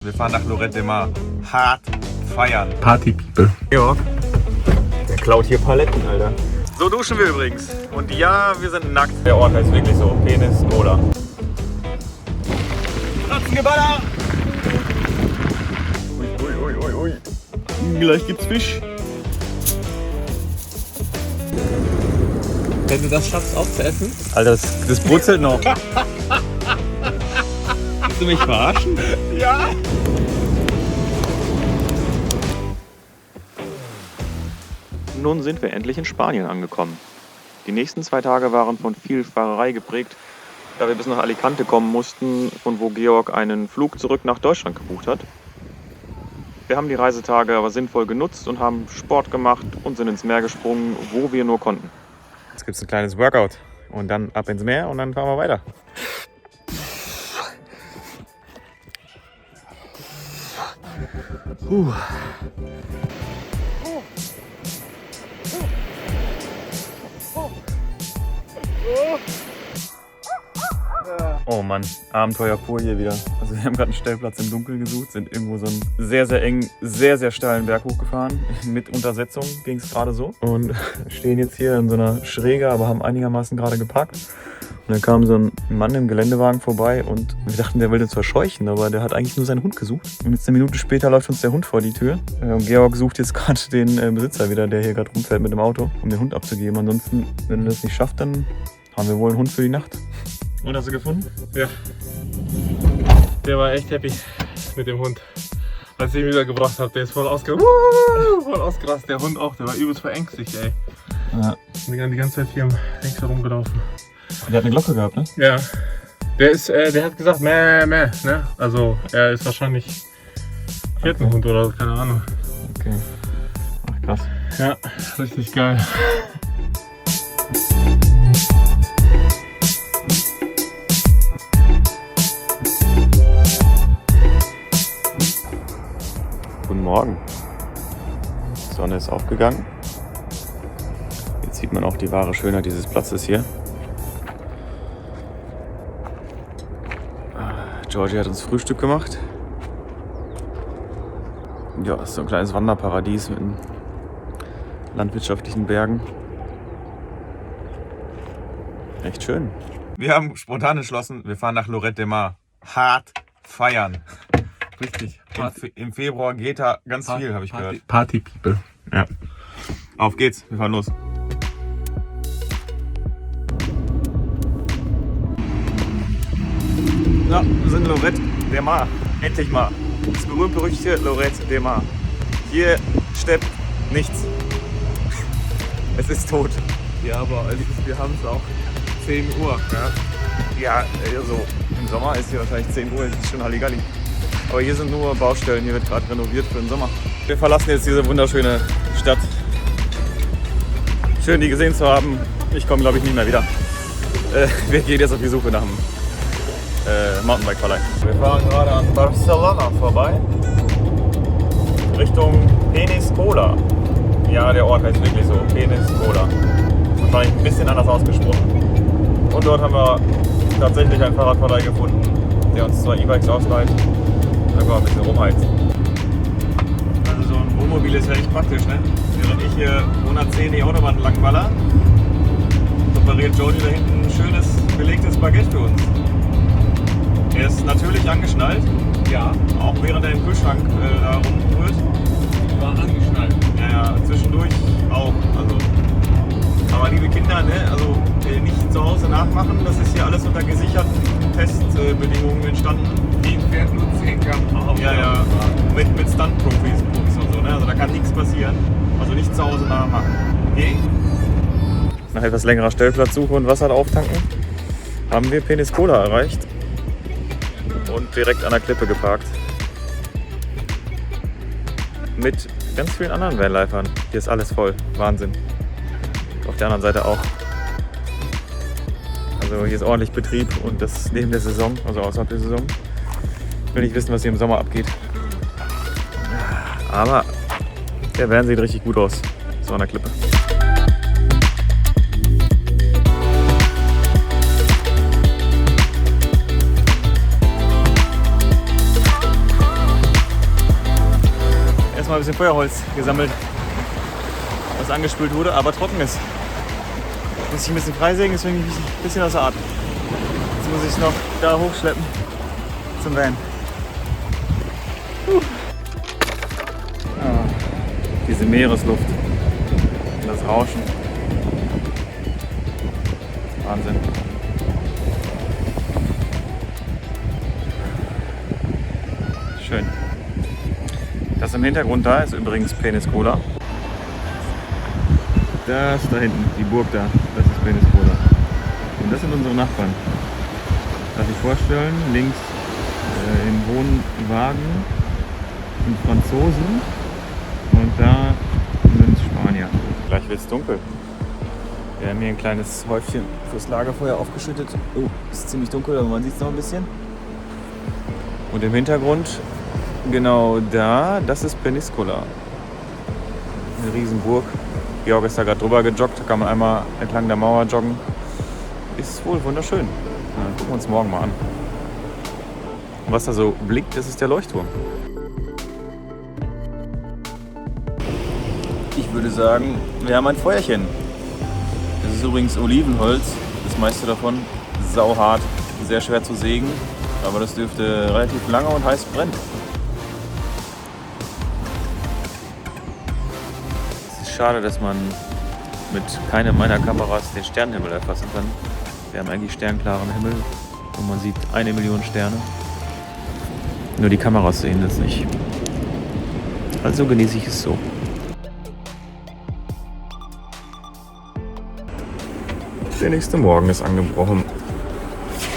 Wir fahren nach Lorette de Mar. Hart feiern. Party People. Georg, der klaut hier Paletten, Alter. So duschen wir übrigens. Und ja, wir sind nackt. Der Ort heißt wirklich so. Penis Cola. Ratzengeballer! Ui. Gleich gibt's Fisch. Wenn du das schaffst aufzuessen? Alter, das brutzelt noch. Willst du mich verarschen? Ja! Nun sind wir endlich in Spanien angekommen. Die nächsten 2 Tage waren von viel Fahrerei geprägt, da wir bis nach Alicante kommen mussten, von wo Georg einen Flug zurück nach Deutschland gebucht hat. Wir haben die Reisetage aber sinnvoll genutzt und haben Sport gemacht und sind ins Meer gesprungen, wo wir nur konnten. Jetzt gibt's ein kleines Workout. Und dann ab ins Meer und dann fahren wir weiter. Oh Mann, Abenteuer pur hier wieder. Also wir haben gerade einen Stellplatz im Dunkeln gesucht, sind irgendwo so einen sehr, sehr engen, sehr, sehr steilen Berg hochgefahren. Mit Untersetzung ging es gerade so. Und stehen jetzt hier in so einer Schräge, aber haben einigermaßen gerade geparkt. Und dann kam so ein Mann im Geländewagen vorbei und wir dachten, der will uns verscheuchen, aber der hat eigentlich nur seinen Hund gesucht. Und jetzt 1 Minute später läuft uns der Hund vor die Tür. Und Georg sucht jetzt gerade den Besitzer wieder, der hier gerade rumfährt mit dem Auto, um den Hund abzugeben. Ansonsten, wenn er das nicht schafft, dann haben wir wohl einen Hund für die Nacht. Und hast du gefunden? Ja. Der war echt happy mit dem Hund. Als ich ihn wieder gebracht habe, der ist voll ausgerastet. Der Hund auch, der war übelst verängstigt, ey. Ja. Die ganze Zeit hier links herumgelaufen. Der hat eine Glocke gehabt, ne? Ja. Der hat gesagt, meh, ne? Also, er ist wahrscheinlich Hirtenhund oder so, keine Ahnung. Okay. Ach krass. Ja, richtig geil. Guten Morgen. Die Sonne ist aufgegangen. Jetzt sieht man auch die wahre Schönheit dieses Platzes hier. Georgie hat uns Frühstück gemacht. Ja, das ist so ein kleines Wanderparadies mit landwirtschaftlichen Bergen. Echt schön. Wir haben spontan entschlossen, wir fahren nach Lorette de Mar. Hart feiern. Richtig. Im Februar geht da ganz viel, habe ich gehört. Party People. Ja. Auf geht's, wir fahren los. Ja, wir sind in Lorette de Mar. Endlich mal. Das berühmt-berüchtigte Lorette de Mar. Hier steppt nichts. Es ist tot. Ja, aber wir haben es auch 10 Uhr. Ja, also im Sommer ist hier wahrscheinlich 10 Uhr, das ist schon Halligalli. Aber hier sind nur Baustellen, hier wird gerade renoviert für den Sommer. Wir verlassen jetzt diese wunderschöne Stadt. Schön, die gesehen zu haben. Ich komme, glaube ich, nie mehr wieder. Wir gehen jetzt auf die Suche nach dem Mountainbike-Verleih. Wir fahren gerade an Barcelona vorbei. Richtung Penis Cola. Ja, der Ort heißt wirklich so, Penis Cola. Wahrscheinlich ein bisschen anders ausgesprochen. Und dort haben wir tatsächlich einen Fahrradverleih gefunden, der uns 2 E-Bikes ausleiht. Einfach ein bisschen rumheizen. Also so ein Wohnmobil ist ja echt praktisch, ne? Während ich hier 110 die Autobahn langballer, repariert Jody da hinten ein schönes belegtes Baguette für uns. Er ist natürlich angeschnallt. Ja, Auch während er im Kühlschrank da rumrührt. war angeschnallt. Ja, zwischendurch auch. Also, aber liebe Kinder, ne? Also nicht zu Hause nachmachen. Das ist hier alles unter gesicherten Testbedingungen entstanden. Die fährt nur 10 km/h. Ja. Mit Stunt-Profis und so, ne? Also da kann nichts passieren. Also nicht zu Hause nachmachen. Okay? Nach etwas längerer Stellplatzsuche und Wasser auftanken haben wir Penis Cola erreicht und direkt an der Klippe geparkt. Mit ganz vielen anderen Vanlifern. Hier ist alles voll. Wahnsinn. Auf der anderen Seite auch. Also hier ist ordentlich Betrieb und das neben der Saison, also außerhalb der Saison. Ich will nicht wissen, was hier im Sommer abgeht. Aber der Van sieht richtig gut aus. So an der Klippe. mal ein bisschen Feuerholz gesammelt, was angespült wurde, aber trocken ist. Muss ich ein bisschen freisägen, deswegen bin ich ein bisschen außer Atem. Jetzt muss ich es noch da hochschleppen zum Van. Ah, diese Meeresluft und das Rauschen. Wahnsinn. Schön. Das im Hintergrund da ist übrigens Peniskola. Das da hinten, die Burg da, das ist Peniskola. Und das sind unsere Nachbarn. Darf ich vorstellen, links im Wohnwagen sind Franzosen und da sind Spanier. Gleich wird es dunkel. Wir haben hier ein kleines Häufchen fürs Lagerfeuer aufgeschüttet. Oh, ist ziemlich dunkel, aber man sieht es noch ein bisschen. Und im Hintergrund, genau da, das ist Peniskola. Eine Riesenburg. Georg ist da gerade drüber gejoggt, da kann man einmal entlang der Mauer joggen. Ist wohl wunderschön. Ja, gucken wir uns morgen mal an. Und was da so blinkt, das ist der Leuchtturm. Ich würde sagen, wir haben ein Feuerchen. Das ist übrigens Olivenholz, das meiste davon sauhart, sehr schwer zu sägen, aber das dürfte relativ lange und heiß brennen. Es ist schade, dass man mit keiner meiner Kameras den Sternenhimmel erfassen kann. Wir haben eigentlich sternklaren Himmel und man sieht 1 Million Sterne. Nur die Kameras sehen das nicht. Also genieße ich es so. Der nächste Morgen ist angebrochen.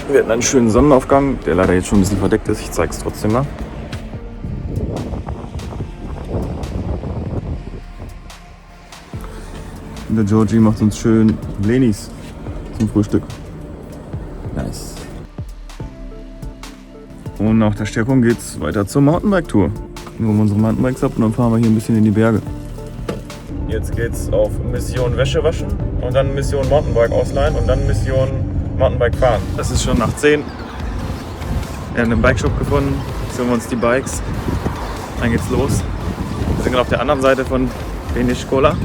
Wir hatten einen schönen Sonnenaufgang, der leider jetzt schon ein bisschen verdeckt ist. Ich zeige es trotzdem mal. Und der Georgie macht uns schön Blenis zum Frühstück. Nice. Und nach der Stärkung geht's weiter zur Mountainbike-Tour. Wir holen unsere Mountainbikes ab und dann fahren wir hier ein bisschen in die Berge. Jetzt geht's auf Mission Wäsche waschen und dann Mission Mountainbike ausleihen und dann Mission Mountainbike fahren. Das ist schon nach 10. Wir haben einen Bikeshop gefunden, jetzt holen wir uns die Bikes. Dann geht's los. Wir sind gerade auf der anderen Seite von Peniskola.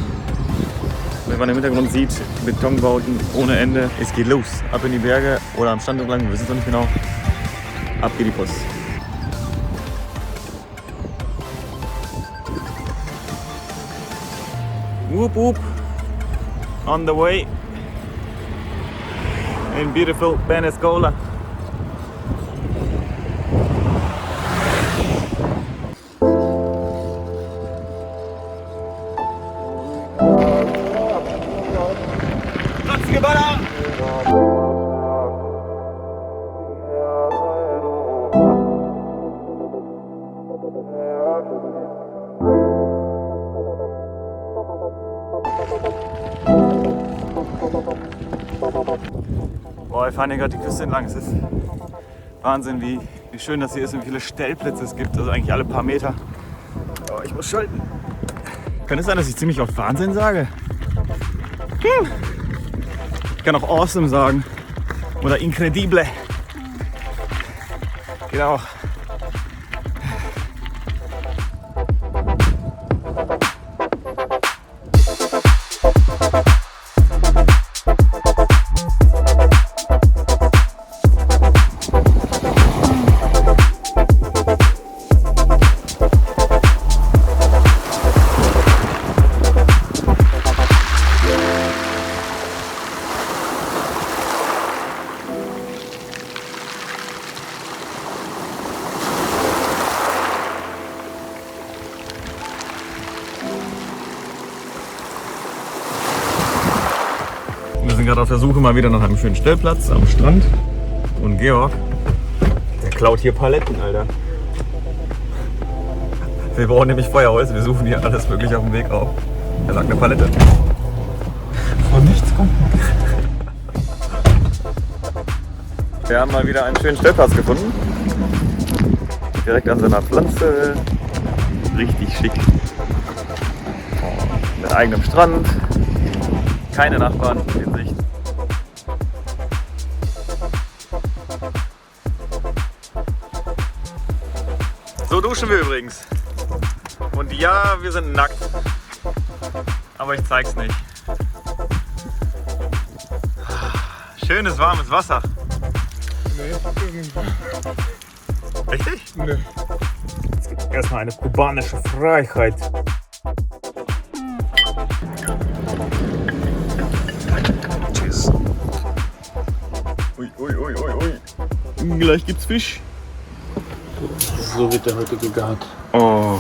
Wenn man im Hintergrund sieht, Betonbauten ohne Ende. Es geht los. Ab in die Berge oder am Strand entlang, wir wissen es noch nicht genau. Ab geht die Post. Whoop whoop. On the way. In beautiful Peniskola. Boah, wir fahren hier gerade die Küste entlang. Es ist Wahnsinn, wie schön das hier ist und wie viele Stellplätze es gibt. Also eigentlich alle paar Meter. Oh, ich muss schalten. Kann es sein, dass ich ziemlich oft Wahnsinn sage? Ich kann auch awesome sagen. Oder incredible. Geht auch. Wir sind gerade auf der Suche mal wieder nach einem schönen Stellplatz am Strand. Und Georg, der klaut hier Paletten, Alter. Wir brauchen nämlich Feuerholz, wir suchen hier alles wirklich auf dem Weg auf. Er sagt eine Palette. Von nichts kommt. Wir haben mal wieder einen schönen Stellplatz gefunden. Direkt an seiner Pflanze. Richtig schick. Mit eigenem Strand. Keine Nachbarn in Sicht. So duschen wir übrigens. Und ja, wir sind nackt. Aber ich zeig's nicht. Schönes, warmes Wasser. Nee, das ist nicht wahr. Richtig? Nee. Es gibt erstmal eine kubanische Freiheit. Tschüss. Ui, ui, ui, ui, ui. Gleich gibt's Fisch. So wird der heute gegart. Oh.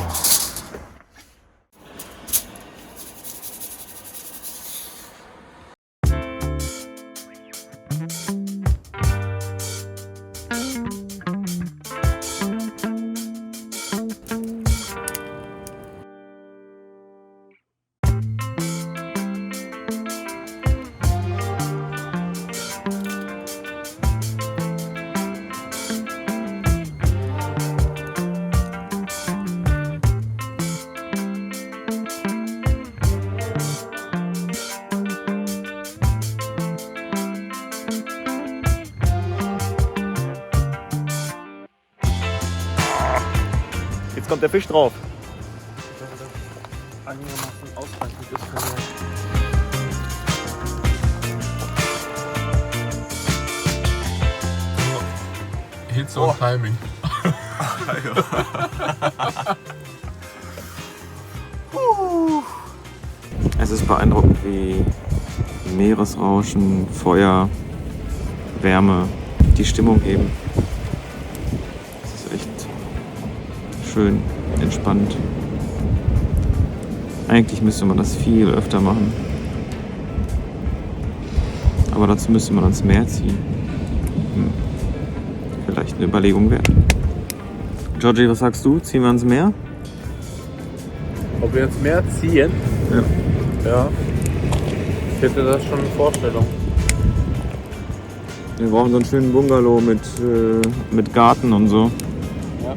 Jetzt kommt der Fisch drauf. Einigermaßen ausreichend ist für mich. Hitze und Timing. Es ist beeindruckend, wie Meeresrauschen, Feuer, Wärme die Stimmung heben. Es ist echt schön, entspannt. Eigentlich müsste man das viel öfter machen. Aber dazu müsste man ans Meer ziehen. Vielleicht eine Überlegung wert. Georgie, was sagst du? Ziehen wir ans Meer? Ob wir ins Meer ziehen? Ja. Ja. Ich hätte das schon eine Vorstellung. Wir brauchen so einen schönen Bungalow mit Garten und so. Ja.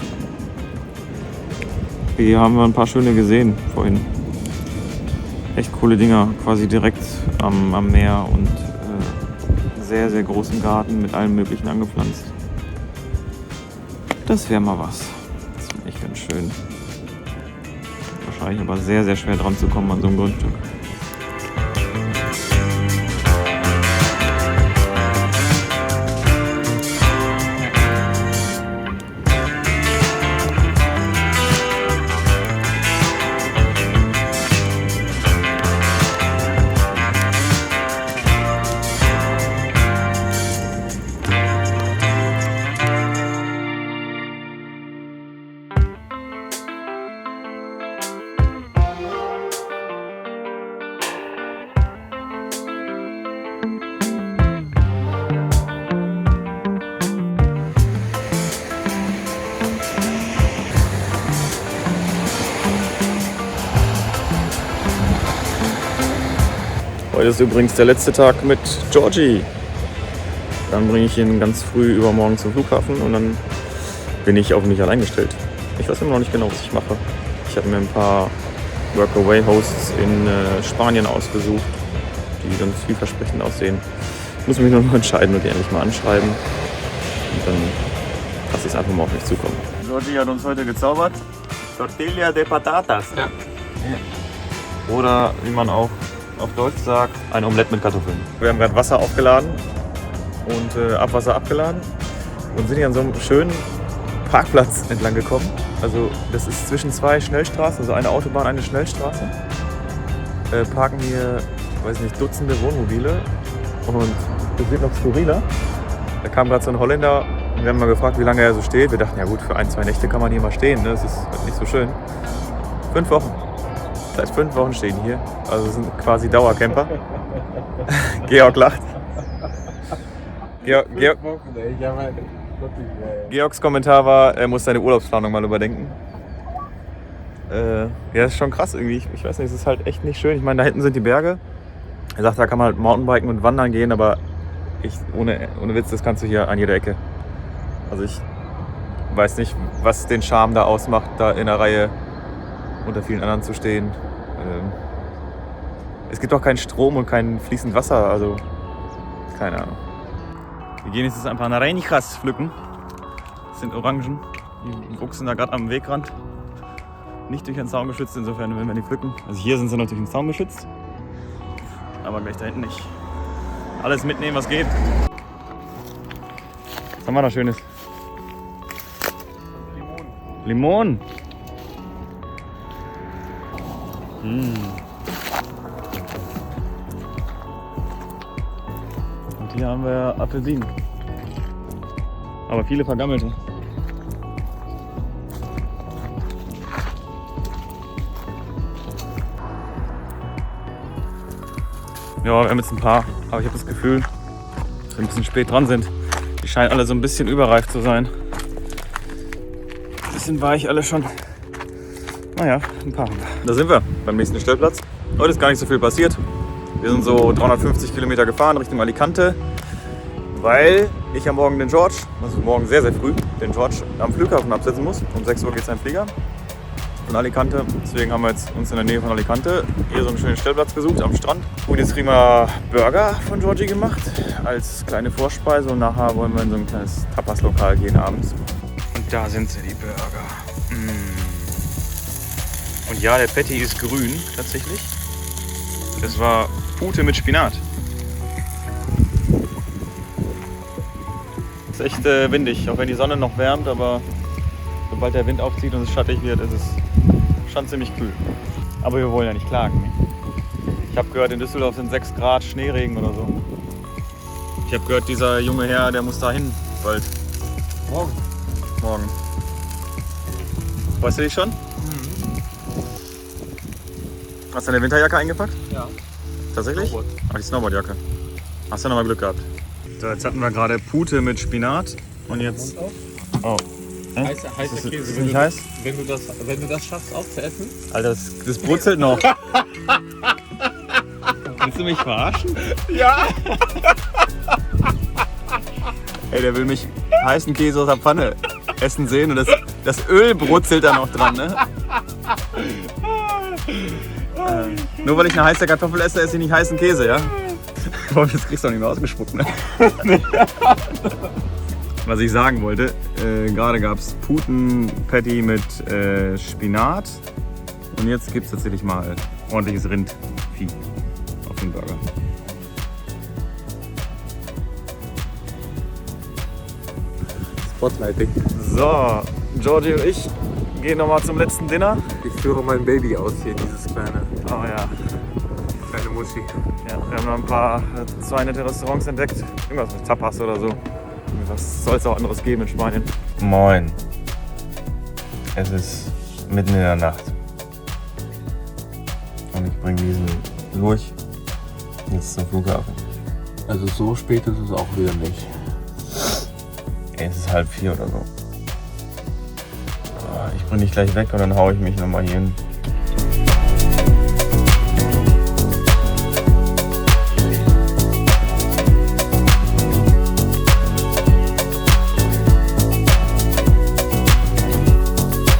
Hier haben wir ein paar schöne gesehen vorhin. Echt coole Dinger, quasi direkt am Meer und sehr, sehr großen Garten mit allem Möglichen angepflanzt. Das wäre mal was. Das ist echt ganz schön. Wahrscheinlich aber sehr, sehr schwer dran zu kommen an so einem Grundstück. Heute ist übrigens der letzte Tag mit Georgie. Dann bringe ich ihn ganz früh übermorgen zum Flughafen und dann bin ich auf mich allein gestellt. Ich weiß immer noch nicht genau, was ich mache. Ich habe mir ein paar Workaway-Hosts in Spanien ausgesucht, die ganz vielversprechend aussehen. Ich muss mich nur noch entscheiden und die endlich mal anschreiben. Und dann lasse ich es einfach mal auf mich zukommen. Georgie hat uns heute gezaubert. Tortilla de Patatas. Ja. Oder wie man auch auf Deutsch sagt, ein Omelett mit Kartoffeln. Wir haben gerade Wasser aufgeladen und Abwasser abgeladen und sind hier an so einem schönen Parkplatz entlang gekommen. Also das ist zwischen zwei Schnellstraßen, also eine Autobahn, eine Schnellstraße. Parken hier, weiß nicht, Dutzende Wohnmobile und das wird noch skurriler. Da kam gerade so ein Holländer und wir haben mal gefragt, wie lange er so steht. Wir dachten, ja gut, für 1-2 Nächte kann man hier mal stehen, ne? Das ist nicht so schön. 5 Wochen. Seit 5 Wochen stehen hier. Also sind quasi Dauercamper. Georg lacht. Georgs Kommentar war, er muss seine Urlaubsplanung mal überdenken. Ja, das ist schon krass irgendwie. Ich weiß nicht, es ist halt echt nicht schön. Ich meine, da hinten sind die Berge. Er sagt, da kann man halt Mountainbiken und wandern gehen, aber ohne Witz, das kannst du hier an jeder Ecke. Also ich weiß nicht, was den Charme da ausmacht, da in der Reihe unter vielen anderen zu stehen. Es gibt auch keinen Strom und kein fließend Wasser, also keine Ahnung. Wir gehen jetzt ein paar Naranjas pflücken. Das sind Orangen, die wuchsen da gerade am Wegrand. nicht durch den Zaun geschützt, insofern werden wir die pflücken. Also hier sind sie noch durch den Zaun geschützt, aber gleich da hinten nicht. Alles mitnehmen, was geht. Was haben wir da Schönes? Limon. Und hier haben wir Apfelsinen. Aber viele vergammelte. Ja, wir haben jetzt ein paar, aber ich habe das Gefühl, dass wir ein bisschen spät dran sind. Die scheinen alle so ein bisschen überreif zu sein. Ein bisschen weich alle schon. Naja, ein paar. Da sind wir beim nächsten Stellplatz. Heute ist gar nicht so viel passiert. Wir sind so 350 Kilometer gefahren Richtung Alicante, weil ich am Morgen den George, also morgen sehr, sehr früh, den George am Flughafen absetzen muss. Um 6 Uhr geht sein Flieger von Alicante. Deswegen haben wir jetzt uns in der Nähe von Alicante hier so einen schönen Stellplatz gesucht am Strand. Und jetzt kriegen wir Burger von Georgie gemacht als kleine Vorspeise und nachher wollen wir in so ein kleines Tapas-Lokal gehen abends. Und da sind sie, die Burger. Und ja, der Patty ist grün tatsächlich. Das war Pute mit Spinat. Es ist echt windig, auch wenn die Sonne noch wärmt, aber sobald der Wind aufzieht und es schattig wird, ist es schon ziemlich kühl. Aber wir wollen ja nicht klagen. Ne? Ich habe gehört, in Düsseldorf sind 6 Grad Schneeregen oder so. Ich habe gehört, dieser junge Herr, der muss da hin bald. Morgen. Weißt du dich schon? Hast du deine Winterjacke eingepackt? Ja. Tatsächlich? Snowboard. Ach, die Snowboardjacke. Hast du nochmal Glück gehabt. So, jetzt hatten wir gerade Pute mit Spinat und jetzt... Oh. Heißer Ist Käse. es nicht heiß? Wenn du das schaffst aufzuessen. Alter, das brutzelt noch. Willst du mich verarschen? Ja! Ey, der will mich heißen Käse aus der Pfanne essen sehen und das Öl brutzelt da noch dran, ne? Nur weil ich eine heiße Kartoffel esse, esse ich nicht heißen Käse, ja? Boah, jetzt kriegst du auch nicht mehr ausgespuckt, ne? Was ich sagen wollte, gerade gab es Puten-Patty mit Spinat und jetzt gibt es tatsächlich mal ordentliches Rindvieh auf den Burger. Spotlighting. So, Georgie und ich gehen nochmal zum letzten Dinner. Ich führe mein Baby aus hier, dieses kleine Muschi. Ja, wir haben noch ein paar, 2 nette Restaurants entdeckt. Irgendwas mit Tapas oder so. Was soll es auch anderes geben in Spanien? Moin. Es ist mitten in der Nacht. Und ich bringe diesen Lurch jetzt zum Flughafen. Also so spät ist es auch wieder nicht. Es ist 3:30 oder so. Ich bringe dich gleich weg und dann haue ich mich nochmal hier hin.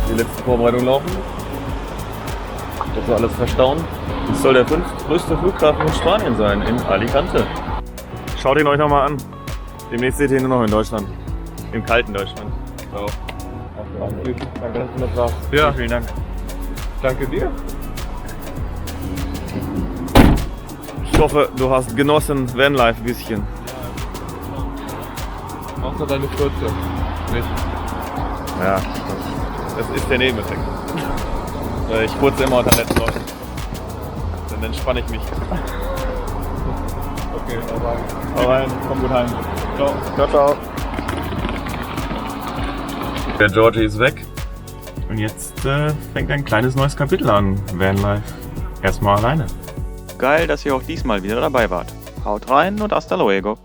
Die letzten Vorbereitungen laufen. Das soll alles verstauen. Das soll der 5. größte Flughafen in Spanien sein, in Alicante. Schaut ihn euch nochmal an. Demnächst seht ihr ihn nur noch in Deutschland. Im kalten Deutschland. So. Danke, dass du mit warst. Ja. Vielen Dank. Danke dir. Ich hoffe, du hast genossen Vanlife ein bisschen. Außer deine Fürze. Nicht. Ja, das ist der Nebeneffekt. Ich kurze immer unter netten Leuten. Dann entspanne ich mich. Okay, aber Hau rein, komm gut heim. Ciao. Ciao, ciao. Der Georgie ist weg. Und jetzt fängt ein kleines neues Kapitel an. Vanlife. Erstmal alleine. Geil, dass ihr auch diesmal wieder dabei wart. Haut rein und hasta luego.